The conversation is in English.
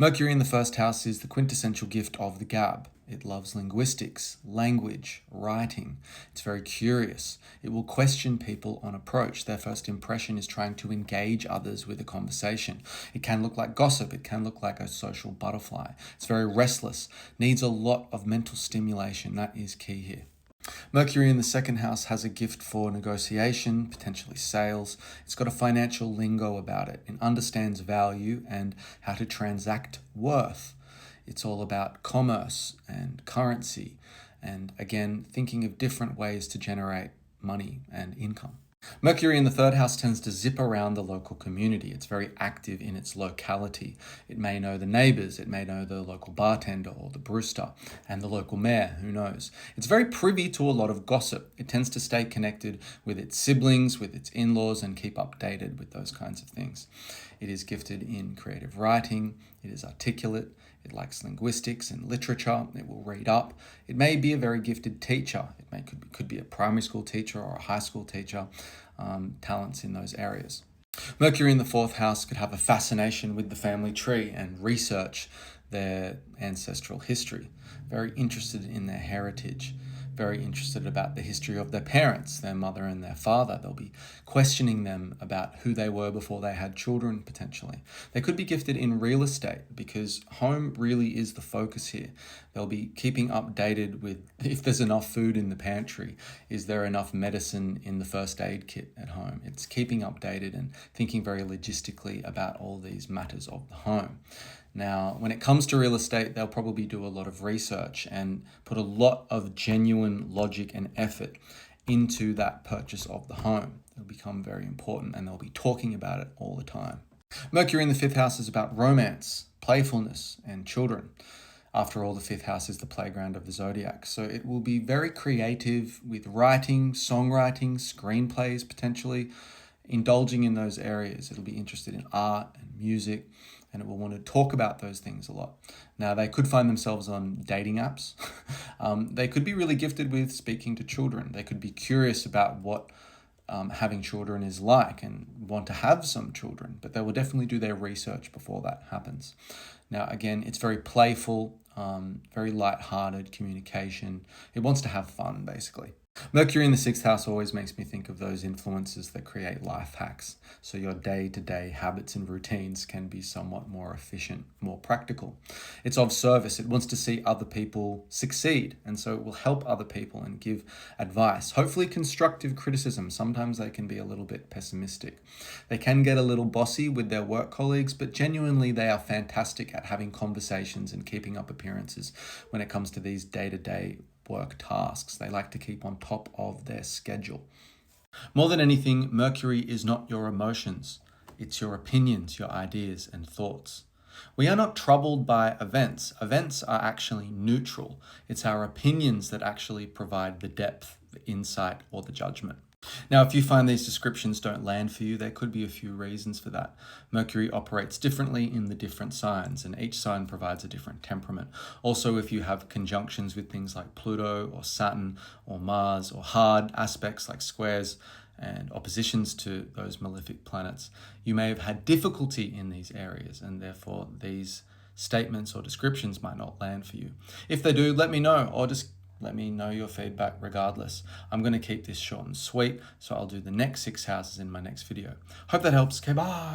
Mercury in the first house is the quintessential gift of the Gab. It loves linguistics, language, writing. It's very curious. It will question people on approach. Their first impression is trying to engage others with a conversation. It can look like gossip. It can look like a social butterfly. It's very restless, needs a lot of mental stimulation. That is key here. Mercury in the second house has a gift for negotiation, potentially sales. It's got a financial lingo about it. It understands value and how to transact worth. It's all about commerce and currency, and again, thinking of different ways to generate money and income. Mercury in the third house tends to zip around the local community. It's very active in its locality. It may know the neighbors, it may know the local bartender or the brewster and the local mayor, who knows. It's very privy to a lot of gossip. It tends to stay connected with its siblings, with its in-laws, and keep updated with those kinds of things. It is gifted in creative writing. It is articulate. It likes linguistics and literature. It will read up. It may be a very gifted teacher. Could be a primary school teacher or a high school teacher, talents in those areas. Mercury in the fourth house could have a fascination with the family tree and research their ancestral history. Very interested in their heritage. Very interested about the history of their parents, their mother and their father. They'll be questioning them about who they were before they had children, potentially. They could be gifted in real estate because home really is the focus here. They'll be keeping updated with if there's enough food in the pantry, is there enough medicine in the first aid kit at home. It's keeping updated and thinking very logistically about all these matters of the home. Now, when it comes to real estate, they'll probably do a lot of research and put a lot of genuine logic and effort into that purchase of the home. It'll become very important and they'll be talking about it all the time. Mercury in the fifth house is about romance, playfulness, and children. After all, the fifth house is the playground of the zodiac. So it will be very creative with writing, songwriting, screenplays potentially, indulging in those areas. It'll be interested in art and music, and it will want to talk about those things a lot. Now, they could find themselves on dating apps. They could be really gifted with speaking to children. They could be curious about what having children is like and want to have some children, but they will definitely do their research before that happens. Now, again, it's very playful, very light-hearted communication. It wants to have fun, basically. Mercury in the sixth house always makes me think of those influences that create life hacks. So your day-to-day habits and routines can be somewhat more efficient, more practical. It's of service. It wants to see other people succeed. And so it will help other people and give advice, hopefully constructive criticism. Sometimes they can be a little bit pessimistic. They can get a little bossy with their work colleagues, but genuinely they are fantastic at having conversations and keeping up appearances when it comes to these day-to-day work tasks. They like to keep on top of their schedule. More than anything, Mercury is not your emotions. It's your opinions, your ideas, and thoughts. We are not troubled by events. Events are actually neutral. It's our opinions that actually provide the depth, the insight, or the judgment. Now, if you find these descriptions don't land for you, there could be a few reasons for that. Mercury operates differently in the different signs, and each sign provides a different temperament. Also, if you have conjunctions with things like Pluto or Saturn or Mars, or hard aspects like squares and oppositions to those malefic planets, you may have had difficulty in these areas, and therefore these statements or descriptions might not land for you. If they do, let me know, or just let me know your feedback regardless. I'm going to keep this short and sweet, so I'll do the next 6 houses in my next video. Hope that helps. Okay, bye.